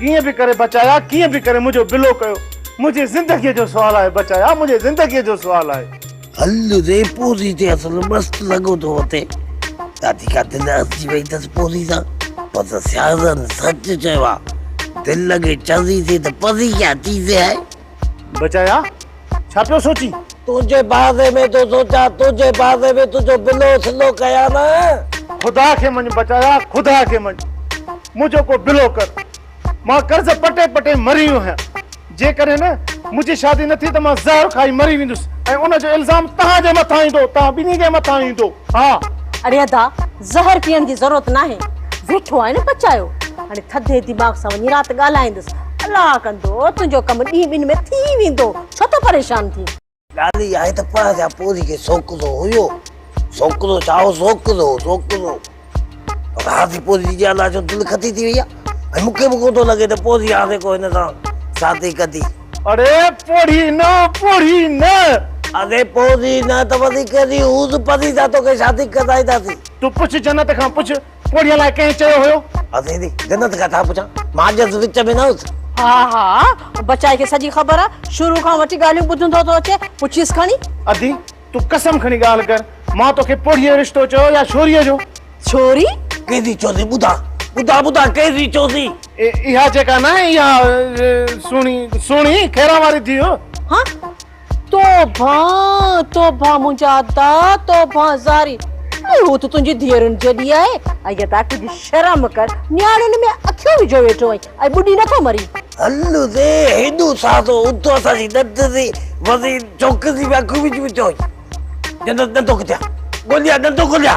कीअं बि करे बचाया, कीअं बि करे मुझो बिलो कयो। मुझे जिंदगी जो सवाल है बचाया, मुझे जिंदगी जो सवाल है। हल रे पोरी ते असल मस्त लगो तो होते दादी का दिल अची वई तस पोरी सा पर सियारन सच चवा दिल लगे चंदी थी तो परी क्या चीज है बचाया छा पियो सोची? तुझे बारे में तो सोचा, तुझे बारे में तुझो बिलो थलो कया ना। खुदा के मन बचाया, खुदा के मन मुझो को बिलो कर। मां कर्ज पटे पटे मरी है। जे करे न मुझे शादी न थी तो मां जहर खाई मरी विंदुस ए उन जो इल्जाम तहां जे मथा ईंदो, तहां बिनी के मथा ईंदो। हां अरे अदा जहर पीअण जी जरूरत ना है। वेठो आहे न बचायो हाणे थधे दिमाग सां वञी रात ॻाल्हाईंदुसि। अलाह कंदो तुंहिंजो कमु ॾींहुं ॿिनि में थी वेंदो। छो तो परेशान थी? ॻाल्हि आहे त पर पोरी के सोकरो हुयो, सोकरो चाहो सोकरो राती पोरी जी अलाह जो दिल खती थी वई आहे। मूंखे बि कोन थो लॻे त पोरी हाणे को हिन सां शादी कदी। अरे पोड़ी न अरे पोरी न त वधी कदी हूद परी दा तो के शादी कराई दासी। तू पुछ जन्नत खां पुछ पोड़ीअ लाइ कंहिं चयो हुयो? अरे दी जन्नत का था पुछा मां जे विच में न हुस। हा बचाए के सॼी ख़बर आहे। शुरू खां वठी ॻाल्हियूं ॿुधंदो तो अचे। पुछीस खणी। अदी तू कसम खणी ॻाल्हि कर, मां तोखे पोड़ीअ जो रिश्तो चयो या छोरीअ जो? छोरी केदी चोदी बुधा केदी चोदी इहा जेका ना इहा सुणी खेरा वारी थी हो। हां तोबा मुंहिंजा अदा तोबा ज़ारी। वो तो तुंहिंजी धीअरुनि जॾी आहे ऐं ता तुझी शर्म कर। न्याणियुनि में अखियूं विझो वेठो ऐं ॿुढी नथो मरी। हल्लू दे हेडू सातो उतो असांजी दद दी वधी चौकसी में अखियूं विझ विझो जन्नत न तो किया गोलिया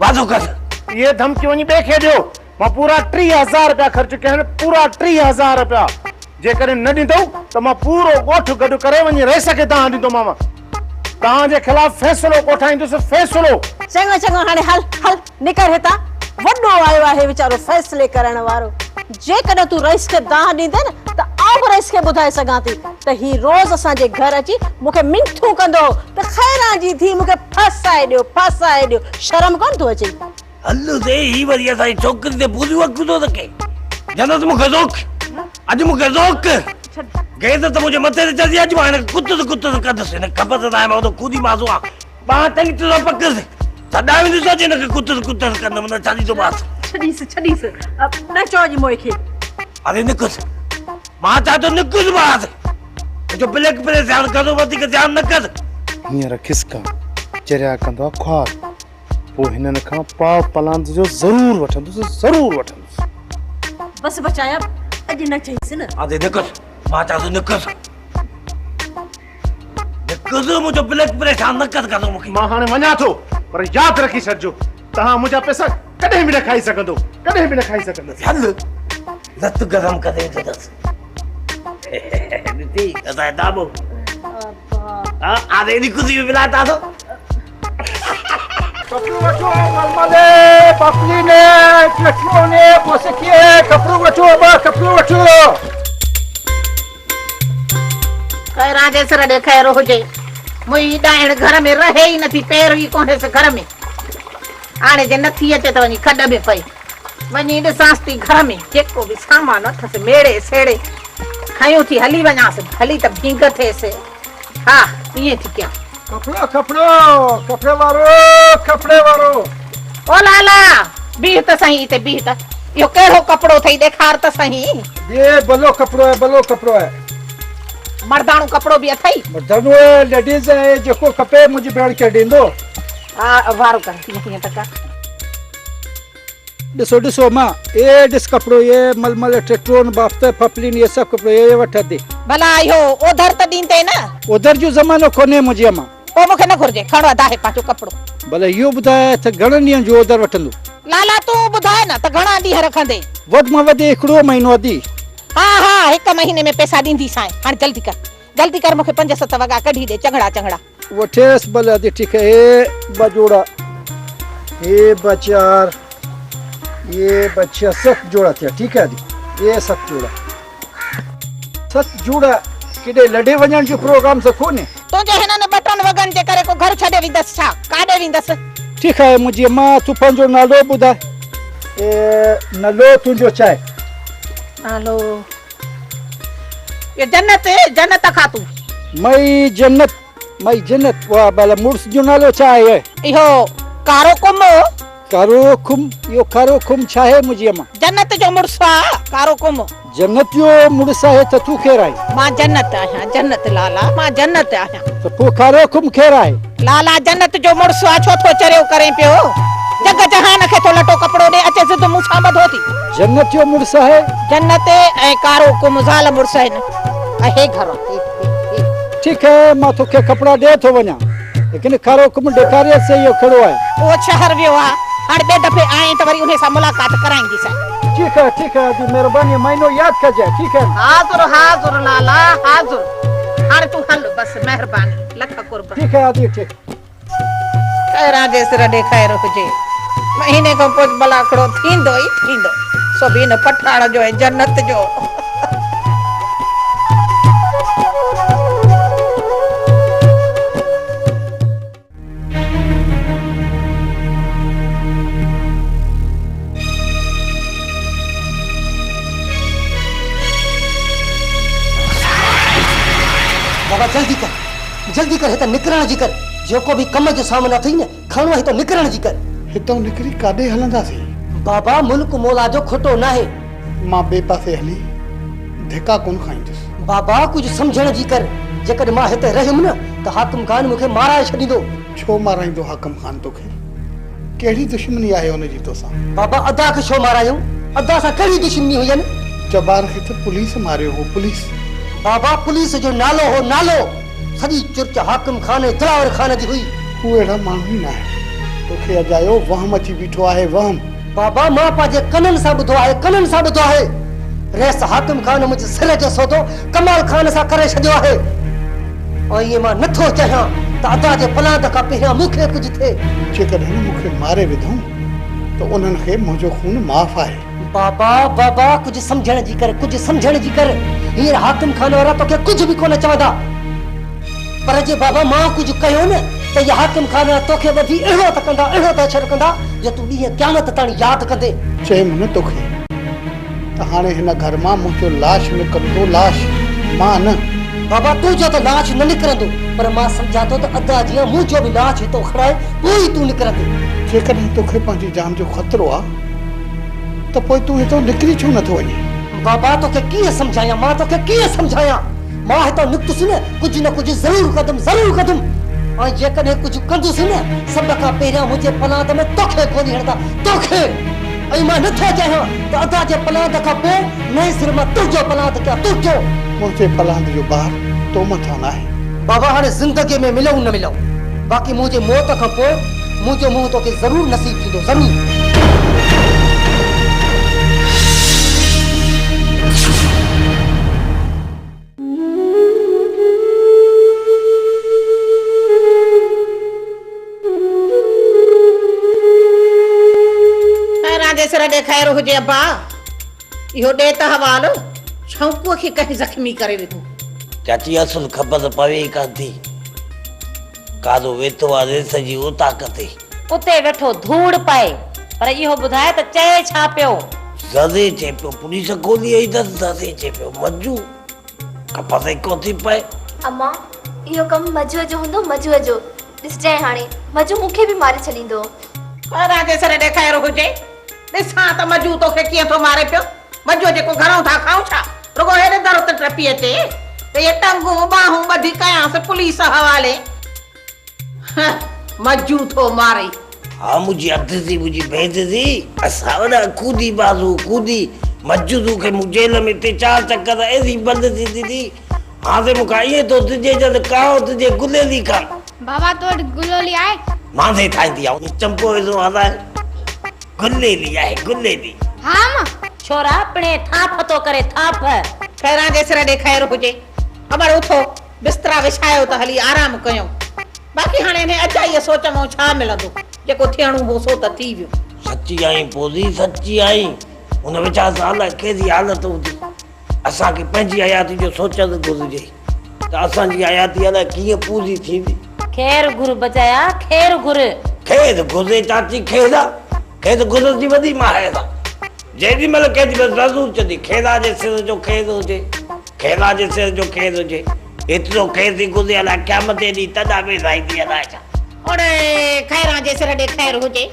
वादो कर। ये धमकी वञी ॿिए खे ॾियो। मां पूरा 30,000 रुपया ख़र्च कया आहिनि, पूरा 30,000 रुपया। जेकॾहिं न ॾींदो त मां पूरो ॻोठ गॾु करे वञी रही सघे तव्हां ॾींदोमांव। तव्हांजे ख़िलाफ़ फ़ैसिलो कोठाईंदुसि फ़ैसिलो। चङो हाणे हल निकर हितां। वॾो आयो आहे वीचारो फ़ैसिले करण वारो। जेकॾहिं तूं रईस खे दाह ॾींदे न त आउं बि रईस खे ॿुधाए सघां थी त ही रोज़ असांजे घर अची मूंखे मिंथूं कंदो त खैरां जी थी मूंखे फसाए ॾियो। शर्म कोन थो अचे? हल्लू दे ही वरी असांजी छोकिरी ते पूरी वक़्तु थो रखे। जन्नत मूंखे ज़ोक गए त मुझे मथे ते चढ़ी अच मां कुत्ते कदस ने खबर त है तो खुद ही मासू आ बा तंग तो पकड़ से सदा में सोचे न कुत्ते करना मन चाली तो बात छडीस अब न चोज मोए के। अरे निकुस मां चा तो निकुस बात जो ब्लैक पे ध्यान करो वती के ध्यान न कर। हींअर खिसका चरिया कंदो ख्वाब पोइ हिननि खां पाव पलांद जो ज़रूर वठंदुसि। बस बचाया अॼु न चईस न। अरे निकुस मां चा तो निकुस मुझे ब्लैक परेशान न कर मूंखे। मां हाणे वञा थो पर यादि रखी छॾिजो तव्हां मुंहिंजा पैसा कॾहिं बि न खाई सघंदो। हल लत गरम करे दस नीति असां दाबो अरे निकुस भी मिलाता तो कपड़ू वठो मलमले पपली ने चटनो ने पोसके कपड़ू वठो खैरा जे सर दे खैर हो जे मुई डायण घर में रहे ही नथी पैर ही कोने से घर में आने जे नथी अचे त वनी खड में पई वनी ॾिसांसि थी घर में जेको भी सामान अथसि मेड़े सेड़े खयूं थी हली वञासि हली त भींग थिएसि। हा ईअं थी कयां। कपड़े वारो ओ लाला बीह त सही ते बीह त इहो कहिड़ो कपिड़ो अथई ॾेखार त सही। ये भलो कपिड़ो है मर्दाणो कपिड़ो बि अथई? मर्दाणो है लेडीज है जेको खपे मुंहिंजी भेण खे ॾींदो। हा वारो कर कीअं त कर। ॾिसो मां ये ॾिस कपिड़ो ये मलमल टेट्रोन बाफ्ते फपलिन ये सब कपिड़ो ये वठ दे। भला इहो ओधर त ॾींदे न? उधर जो ज़मानो कोन्हे मुंहिंजी अम्मा। पोइ मूंखे न घुर्जे खणो अदा है पांचो कपिड़ो। भले इहो ॿुधाए त घणनि ॾींहंनि जो उधर वठंदो? लाला तूं ॿुधाए न त घणा ॾींहं रखंदे? वधि में वधि 1 महीनो अदी। हाँ 1 महीने में पैसा ॾींदीसांइ। हाणे जल्दी कर मूंखे 5-7 वॻा कढी दे चङड़ा। वठेस भले अदी ठीक है। ये 2 जोड़ा ये 4 ये 7 जोड़ा थिया ठीक है अदी। ये 7 जोड़ा किडे लड़े वञण जो प्रोग्राम से कोने? तुंहिंजे हिननि बटन वॻनि जे करे को घर छॾे वेंदसि छा? काॾे वेंदसि? ठीक है मुंहिंजी मां तूं पंहिंजो नालो ॿुधाए। नालो तुंहिंजो छा आहे? हेलो ये जन्नत खा तू मई जन्नत वाह बाला मुर्स जो नालो छा आहे इहो कारो कुम कारो खुम छा आहे मुंहिंजी अम्मा जन्नत जो मुड़स आहे कारो कुम जन्नत जो मुड़स आहे त तूं केरु आहे मां जन्नत आहियां जन्नत लाला मां जन्नत आहियां त पोइ कारो खुम केरु आहे लाला जन्नत जो मुड़स आहे छो थो चरियो करे पियो जग जहान खे थो लटो कपड़ो ॾे अचे सिध मूंसां ॿधो थी जन्नत जो मुड़स आहे जन्नत ऐं कारो कुम ज़ाल मुड़स आहिनि ऐं हे घर ठीक है मां तोखे कपड़ा ॾे थो वञा लेकिन कारो खुम ॾेखारे से इहो खड़ो आहे उहो शहर वियो आहे हाणे ॿिए दफ़े आए त वरी उन सां मुलाक़ात कराईंदीसां ठीक है दी मेहरबानी महीनो याद कजाए ठीक है हाज़ुर लाला हाज़ुर हाणे तूं हल बस महिरबानी लख कुर्बान ठीक है आदि ठीक खैरा जे सिर ॾे ख़ैर हुजे महीने खां पोइ भलाकड़ो थींदो ई थींदो सो बि हिन पठाण जो ऐं जन्नत जो बाबा जल्दी कर हितां निकिरण जी कर जेको भी कम जो सामान अथई न खणो हितां निकिरण जी कर हितां निकिरी काॾे हलंदासीं बाबा मुल्क मौला जो खोटो न आहे मां ॿिए पासे हली धिका कोन खाईंदुसि बाबा कुछ समझण जी कर जेकर मां हिते रहियुमि न त हाकिम खान मूंखे माराए छॾींदो छो माराईंदो हाकिम खान तोखे कहिड़ी दुश्मनी आहे हुनजी तोसां बाबा अदा खे छो मारायूं अदा सां कहिड़ी दुश्मनी हुयनि जबार खे त पुलिस मारियो हो पुलिस बाबा पुलिस जो नालो हो नालो सॼी चुर्च हाकिम खान ऐं दिलावर खान जी हुई हू अहिड़ा माण्हू ई न आहे तोखे अजायो वहम अची बीठो आहे वहम बाबा मां पंहिंजे कननि सां ॿुधो आहे रेस हाकिम खान मुंहिंजे सिर जो सौदो कमाल खान सां करे छॾियो आहे ऐं ईअं मां नथो चाहियां त अदा जे पलांद खां पहिरियां मूंखे कुझु थिए जेकॾहिं मूंखे मारे विधऊं त उन्हनि खे मुंहिंजो खून माफ़ आहे बाबा कुछ समझण जी कर हींअर हाकिम खान वारा तोखे कुछ भी कोन चवंदा पर जे बाबा मां कुछ कयो न त ये हाकिम खान तोखे वधी अहिड़ो त अछर कंदा जो तूं ॾींहं क़यामत ताणी यादि कंदे चयमि न तोखे त हाणे हिन घर मां मुंहिंजो लाश निकिरंदो लाश मां न बाबा तूं जो त लाश न निकिरंदो पर मां सम्झां थो त अदा जीअं मुंहिंजो बि लाश हितो खणाए पोइ ई तूं निकिरंदे जेकॾहिं तोखे पंहिंजी जान जो ख़तरो आहे त पोइ तूं हितां निकिरी छो नथो वञे बाबा तोखे कीअं सम्झायां मां हितां निकितुसि न कुझु ज़रूर कंदुमि ऐं जेकॾहिं कुझु कंदुसि न सभ खां पहिरियां मुंहिंजे पलांद में तोखे गोली हणंदा तोखे ऐं मां नथो चाहियां त अदा जे पलांद खां पोइ नए सिर मां तुंहिंजो पलांद कयां तुंहिंजो मुंहिंजे पलांद जो ॿार तो मथां न आहे बाबा हाणे ज़िंदगीअ में मिलूं न मिलूं बाक़ी मुंहिंजे मौत खां पोइ मुंहिंजो मुंहुं तोखे ज़रूर नसीब थींदो ज़रूर सिर ॾे ख़ैर हुजे अब्बा इहो ॾे त हवाल शौंकूअ खे कंहिं ज़ख्मी करे विधो चाची असुल ख़बर पवे ई कान थी कादो वेठो आहे सॼी ओ ताक़त उते वेठो धूड़ पए पर इहो ॿुधाए त चए छा पियो ज़दे चए पियो पुलिस गोली आई त ज़दे चए पियो मजू ख़बर कोन थी पए अम्मा इहो कमु मजूअ जो हूंदो मजूअ जो ॾिसजांइ हाणे मजू मूंखे बि मारे छॾींदो खैरा जे सिर ॾे ख़ैर हुजे ॾिसां त मजू तोखे कीअं थो मारे पियो मजू जेको घणो था खाऊं छा रुगो हेॾे दर ते टपी अचे त इहे टंगूं ॿाहूं ॿधी कयांसि पुलिस हवाले मजू थो मारे हाँ मुझे अदसी मुझे भेज दी असावड़ा कूदी बाजू कूदी मजदू के जेल में ते चार चक्कर ऐसी बंद थी दीदी हाँ से मुका ये तो तुझे जद काओ तुझे गुले दी का बाबा तो गुलोली आए मां से थाई दिया चंपो ऐसो आता है गुल्ले लिया है गुल्ले दी हाँ मां छोरा अपने थाप तो करे थाप खैरा जे सिर ॾे ख़ैर हुजे अमर उथो बिस्तरा विछायो त हली आराम कयो बाक़ी हाणे ने अजाई सोच में छा मिलंदो जेको थियणो हो सो त थी वियो सच्ची आई पोजी सच्ची आई उन वीचार साल केदी हालत होती असा के पंजी हयाती जो सोचंद गुजरे त असा जी हयाती अला कीअं पूरी थींदी खैर गुर बचाया खैर गुर खेद गुजरे चाची खेदा खेद गुजर जी वदी मां है जेडी मल कहती बस जरूर चंदी खेला जे सिर जो खेद हुजे खेला जे सिर जो खेद हुजे एतिरो खेद गुज़े अला क़यामत दी तदा में राईंदी अला छा ओड़े खैरा जे सिर ॾे खैर हुजे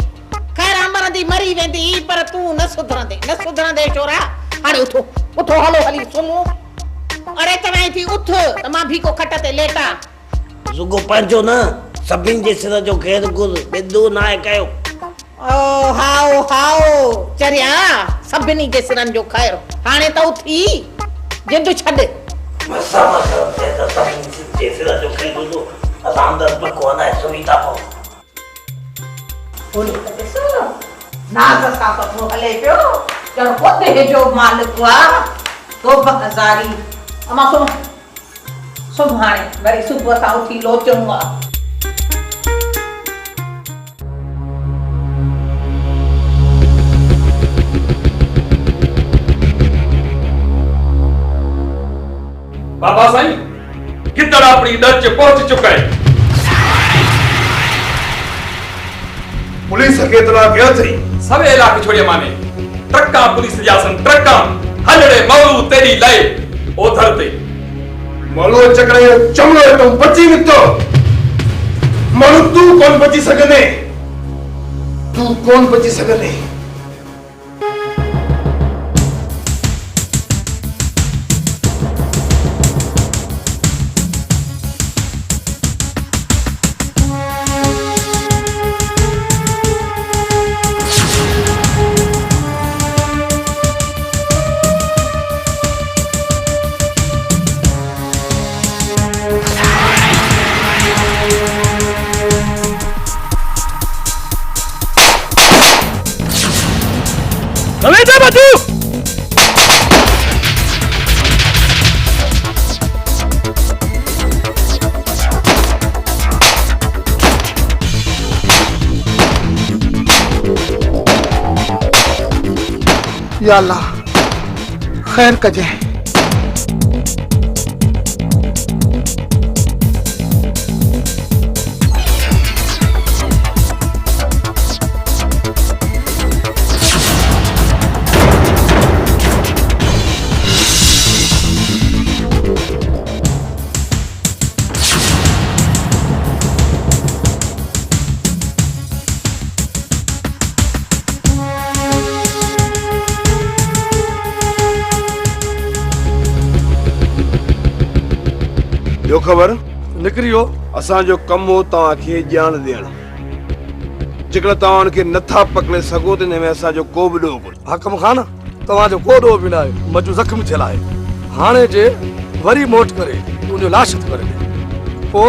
खैरा मरंदी मरी वेंदी पर तू न सुधरंदे छोरा हाणे उथो हलो हली सुनो अरे तव्हां थी उथ त मां भी को खट ते लेटा रुगो पंहिंजो न सभिनि जे सिर जो खेद गुज़ ॿिंदू नाहे कयो ओ हाओ चरिया सभिनी जे सिरनि जो खैर हाणे त उथी जिंद छॾ मसा ते त सभिनि जे सिर जो खेद गुज़ असां अंदर पको न सुनीता पो बोलो त ॾिसो नाज़ सां तो हले पियो ॼण पोते जो मालिक वा तो हज़ारी अमा सुभाणे वरी सुबुह सां उथी लोचूं बाबा साईं गिद्दड़ अपनी दर च पहुंच चुका है पुलिस खे इतला कयो थई सभे इलाके छोड़िया माने ट्रका पुलिस जासन ट्रका हलड़े मौलू तेरी लाए ओधर ते मालू चकरे चमड़ो तो बची निकतो मालू तू कौन बची सगने या अल्लाह खैर कजे यो खबर निकरियो असा जो कम हो ता के जान देण जिकड़ा तान के नथा पकड़े सगो ते में असा जो को भी डो हकम खान तवा जो को डो बिना मजू जख्म चला है हाने जे वरी मोट करे उन लाश करे ओ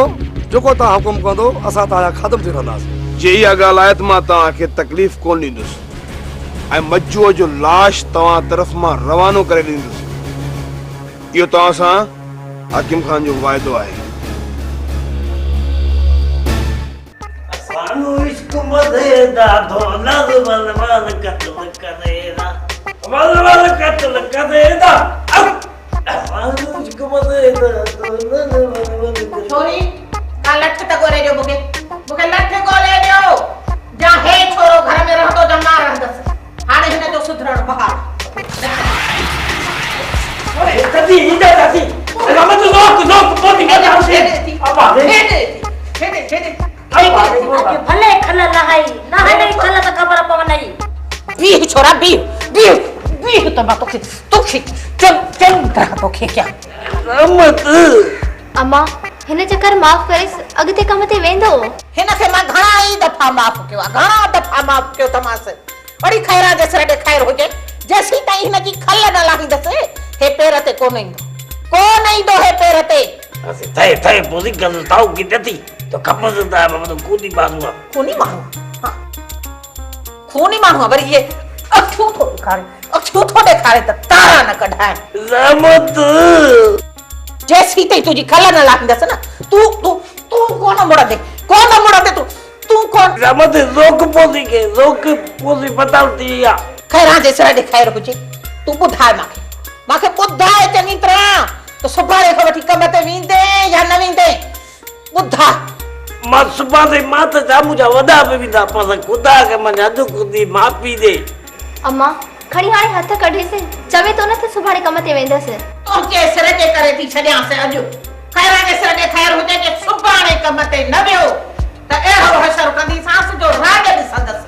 जोको ता हुकुम कंदो असा ताया खत्म थी रहंदास जे या गालायत मा ता के तकलीफ कोन दींदुस ए मज्जू जो लाश तवा तरफ मा रवानो करे दींदुस यो ता सा हाकिम खान जो वायदो है असानो इश्क मदे दा धोला वल वल कत्ल करेदा वल कत्ल करेदा असानो इश्क मदे दा धोला वल छोरी का लठ त गोरे जो मुके लठ गोरे जो जा हे छोरो घर में रहंदो जा मां रहंदस हाणे हिन जो सुधरण बहार ओए कदी इंदा दासी हम तो लोक पोती के हम से अब आ दे भले खल नहाई नहीं खल त खबर पवन नहीं बी छोरा बी तो बात तो चल तरह तो क्या रहमत अम्मा हिन चक्कर माफ करे अगते कम ते वेंदो हिन खे मां घणा ई दफा माफ कयो तमास वरी खैरा जे सिर ॾे खैर हुजे जेसी ताईं हिन जी खल न लाहींदसि हे पेर ते कोन ईंदो हे पेर ते असे थे पोजी कर ताऊ की देती तो कपस दा बाबा तो कूदी मारूंगा खूनी माण्हू वरी ये अखियूं थो ॾेखारे त तारा न कढाए रहमत जेसी ताईं तुंहिंजी खल न लाहींदसि न तूं कोन मुड़ंदे तूं कोन रहमत रोक पोजी बतावती या खैरा जे सिर ॾे खैर हुजे तूं ॿुधाए मांखे ॿुधाए चङी तरह तो सुभाणे खां वठी कम ते वेंदे या न वेंदे ॿुधा मां सुभाणे मां त जामू जा वॾा बि वेंदा पर ख़ुदा के मन अधु खुदी माफ़ी दे अम्मा खणी हाणे हथ कढेसि चवे तो न त सुभाणे कम ते वेंदसि तुझे सिर जे करे थी छॾियांसि अॼु खैरा जे सिर ते खैर हुजे कि सुभाणे कम ते न वियो त अहिड़ो हशर कंदीसांस जो राज ॾिसंदसि।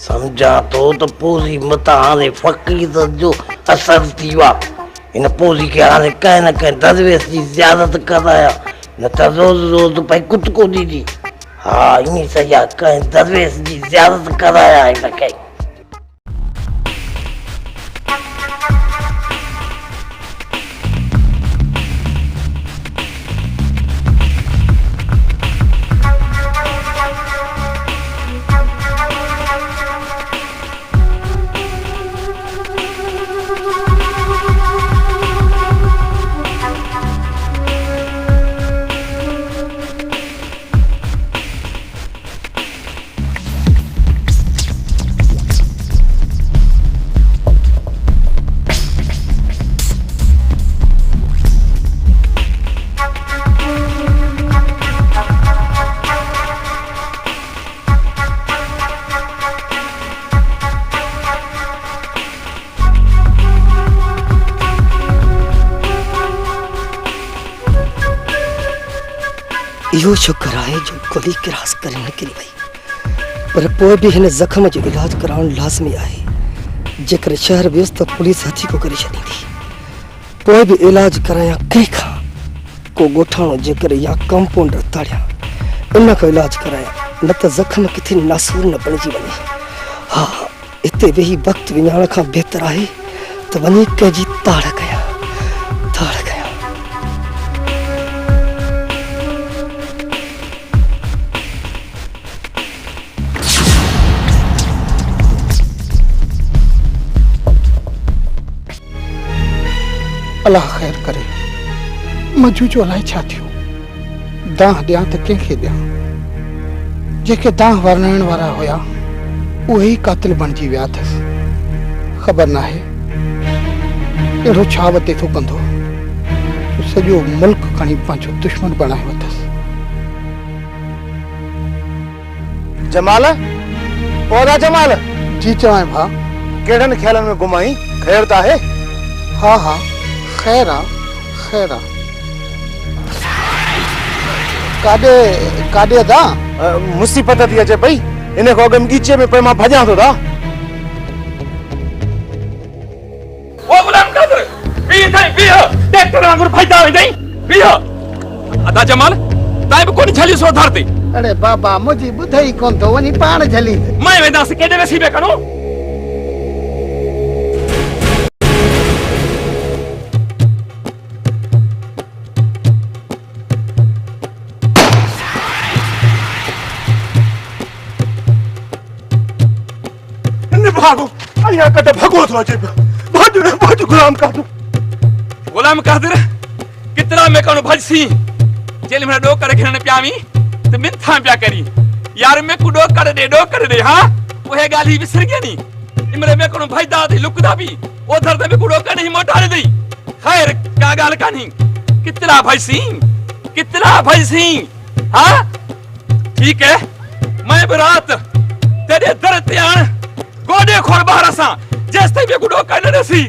समझा तो पोज़ी मता हाणे फ़क़ीर जो असर थी वियो आहे। हिन पोज़ी खे हाणे कंहिं न कंहिं दरवेश जी ज़ियारत कराया न त रोज़ रोज़ भई कुटको ॾींदी। हा ईअं सही आहे, कंहिं दरवेश जी ज़ियारत कराया हिनखे। इहो शुक्र आहे जो गोली क्रॉस करे निकिरी वई, पर पोइ बि हिन ज़ख़्म जो इलाज कराइणु लाज़मी आहे। जेकर शहर वियुसि त पुलिस हथी को करे छॾींदी। पोइ बि इलाज करायां कंहिंखां, को ॻोठाणो जेकर या कंपाउंडर ताड़ियां इन खां इलाज करायां, न त ज़ख़्म किथे नासूर न बणिजी वञे। हा हिते वेही वक़्तु विञाइण खां बहितर आहे त वञी कंहिंजी ताड़ कयां, ताड़ कयां। अल्लाह ख़ैर करे। मजू जो अलाए छा थियो, दाह ॾियां त कंहिंखे ॾियां। जेके दाह वरणाइण वारा हुया उहे ई कातिल बणिजी विया अथसि। ख़बर नाहे अहिड़ो छा वते थो कंदो, सॼो मुल्क खणी पंहिंजो दुश्मन बणायो अथसि। जमाल ओरा जमाल जी चवां भाउ, कहिड़नि ख्यालनि में घुमाई? ख़ैर त आहे? हा हा ख़ैर आहे, ख़ैर आहे। काॾे अदा? मुसीबत थी अचे पई, इन खां अॻु गीचे में पई मां भॼां थो दा। ओ गुलाम कादर बीह ताईं बीह, ट्रैक्टर वांगुरु भॼंदा वेंदई बीह। अदा जमाल ताईं बि कोन छलियो सो धरती। अरे बाबा मुंहिंजी ॿुधई कोन थो वञी पाण झली। मैं वेंदासीं केॾे वेसी पिया कनो। भागो अया कटे भगो थो अचे पियो। भाॼो न भाॼो गुलाम कादर। गुलाम कादर कितना में कनो भजसी जेल में डो करे घिरने प्यावी ते मिथा प्या करी यार में कुडो कर दे हां ओहे गाली विसर गया नी इमरे में कनो भजदा थी लुकदा भी ओधर ते कुडो कर नहीं मोटाड़े दई। खैर का गाल कानी कितना भजसी हां ठीक है। मैं बरात तेरे दर ते आन गोडे खोर बाहर सा जैसे भी कुडो कर न सी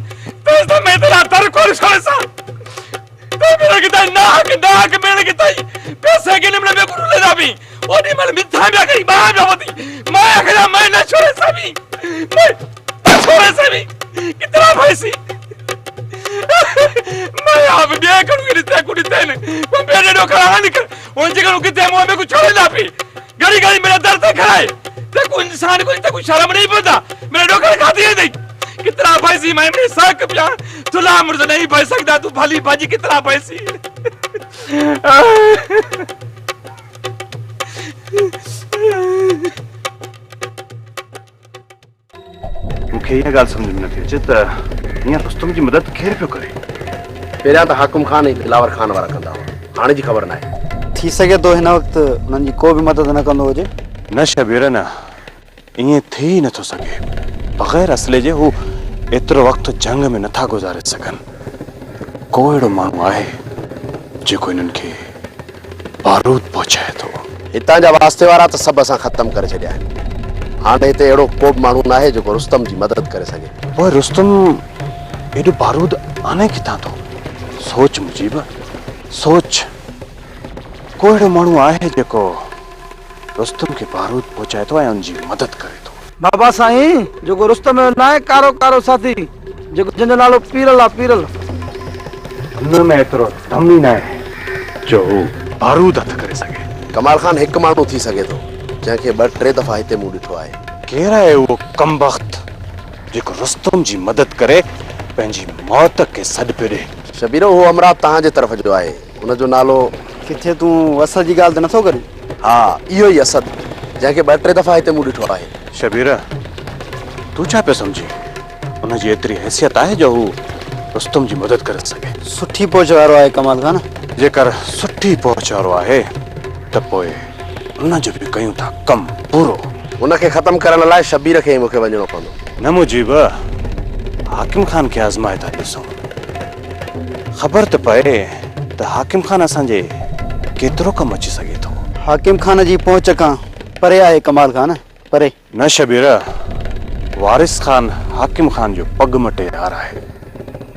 तेज तो मैं तेरा दर खोर छोड़ सा तो मेरा किता नाक मेरे किता पैसे के निमने में कुडो ले जा भी ओडी मल मिथा भी करी बाहर होती मैं अखरा मैं न छोड़े सभी मैं छोड़े सभी कितना भैसी मैं आप दे करूंगी रिते कुड़ी तेन को मेरे डो खड़ा निकल उन जगह किते मुंह में कुछ छोड़े ना भी गड़ी मेरा दर्द खाए ते को इंसान को इतना कुछ शर्म नहीं पड़ता मेरे डो खड़ा खाती है नहीं कितना भैसी मैं मेरे साक पिया तुला मुझे नहीं भय सकता तू भली बाजी कितना भैसी मुखे ये गाल समझ में नथी अचे त इया रुस्तम जी मदद केर पियो करे। पहिरियां त हाकिम खान ऐं दिलावर खान वारा कंदा हुआ, हाणे जी ख़बर न आहे। थी सघे थो हिन वक़्तु उन्हनि जी को बि मदद न कंदो हुजे। न शबीर न ईअं थी ही नथो सघे। बग़ैर असले जे हू एतिरो वक़्तु जंग में नथा गुज़ारे सघनि। को अहिड़ो माण्हू आहे जेको हिननि खे बारूद पहुचाए थो। हितां जा वास्ते वारा त सभु असां ख़तमु करे छॾिया आहिनि। हाणे हिते अहिड़ो को बि माण्हू न आहे जेको रुस्तम जी मदद करे सघे। पोइ रुस्तम एॾो बारूद आणे किथां थो? सोच मुजीब, सोच। को अहिड़ो माण्हू आहे जेको रुस्तम खे बारूद पहुचाए थो ऐं उनजी मदद करे थो? बाबा साईं, जेको रुस्तम जो न आहे कारो कारो साथी, जेको जंहिंजो नालो पीरल आहे, पीरल। हुन में एतिरो दम ई न आहे जो हू बारूद हथ करे सघे। कमाल खान हिकु माण्हू थी सघे थो जंहिंखे 2-3 दफ़ा हिते मूं ॾिठो आहे। केरु आहे उहो कमबख्त जेको रुस्तम जी मदद करे पंहिंजी मौत खे सॾु पियो ॾे? शबीर, उहो अमरात तव्हांजे तरफ़ जो आहे। हुनजो नालो किथे तूं असद जी ॻाल्हि त नथो करीं? हा, इहो ई असद, जंहिंखे 2-3 दफ़ा हिते मूं ॾिठो आहे। शबीर, तूं छा पियो सम्झी? हुनजी एतिरी हैसियत आहे जो हू रुस्तम जी मदद करे सघे? सुठी पहुच वारो आहे कमाल खान। जेकर सुठी पहुच वारो आहे त पोइ हुनजो बि कयूं था कम पूरो। हुनखे ख़तमु करण लाइ शबीर खे ई मूंखे वञिणो पवंदो। न मुजीब, हाकिम खान खे आज़माए था ॾिसूं। ख़बर त पए त हाकिम खान असांजे केतिरो कमु अची सघे थो। हाकिम खान जी पहुच खां परे आहे कमाल खान, परे। न शबीर, वारिस खान हाकिम खान जो पग मटे यार आहे।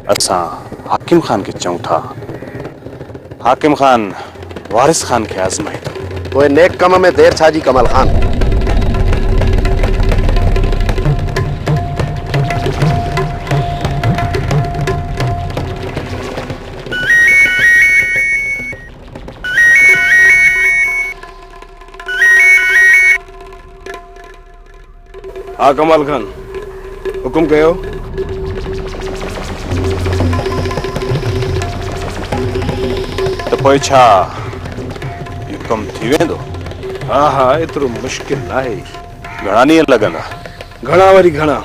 असां हाकिम खान खे चऊं था, हाकिम खान वारिस खान खे आज़माए थो। पोइ नेक कम में देर छा जी कमाल खान? हा कमाल खान, हुकुम कयो। त पोइ छा इहो कमु थी वेंदो? हा हा, एतिरो मुश्किल आहे। घणा ॾींहं लॻंदा? घणा वरी घणा,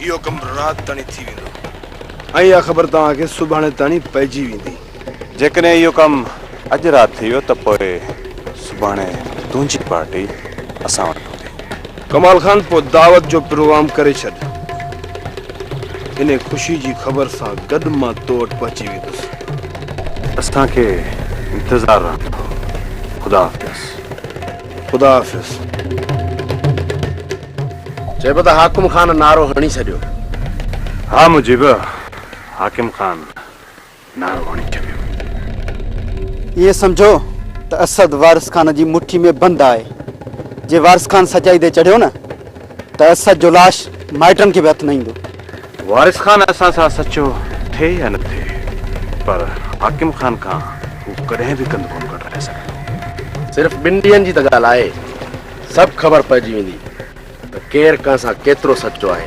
इहो कमु राति ताणी थी वेंदो ऐं इहा ख़बर तव्हांखे सुभाणे ताणी पइजी वेंदी। जेकॾहिं इहो कमु अॼु राति थी वियो त पोइ सुभाणे तुंहिंजी पार्टी असां वटि हूंदी। कमाल खान, पोइ दावत जो प्रोग्राम करे छॾ। इन ख़ुशी जी ख़बर सां गॾु मां तो वटि पहुची वेंदुसि। असांखे इंतज़ारु रहंदो। ख़ुदा हाफ़िज़। ख़ुदा हाफ़िज़। चइबो त हाकिम खान नारो हणी छॾियो। हा मुजीब, हाकिम खान नारो हणी छॾियो। ये समझो त असद वारिस खान जी मुट्ठी में बंद आहे। जे वारिस खान सचाई ते चढ़ियो न त असद जो लाश माइटनि खे बि हथ न ईंदो। वारिस खान असां सां सचो थिए या न थिए, पर हाकिम खान खां हू कॾहिं बि कंधु कोन कढाए सघंदो। सिर्फ़ 2 ॾींहंनि जी त ॻाल्हि आहे, सभु ख़बर पइजी वेंदी त केरु कंहिं सां केतिरो सचो आहे।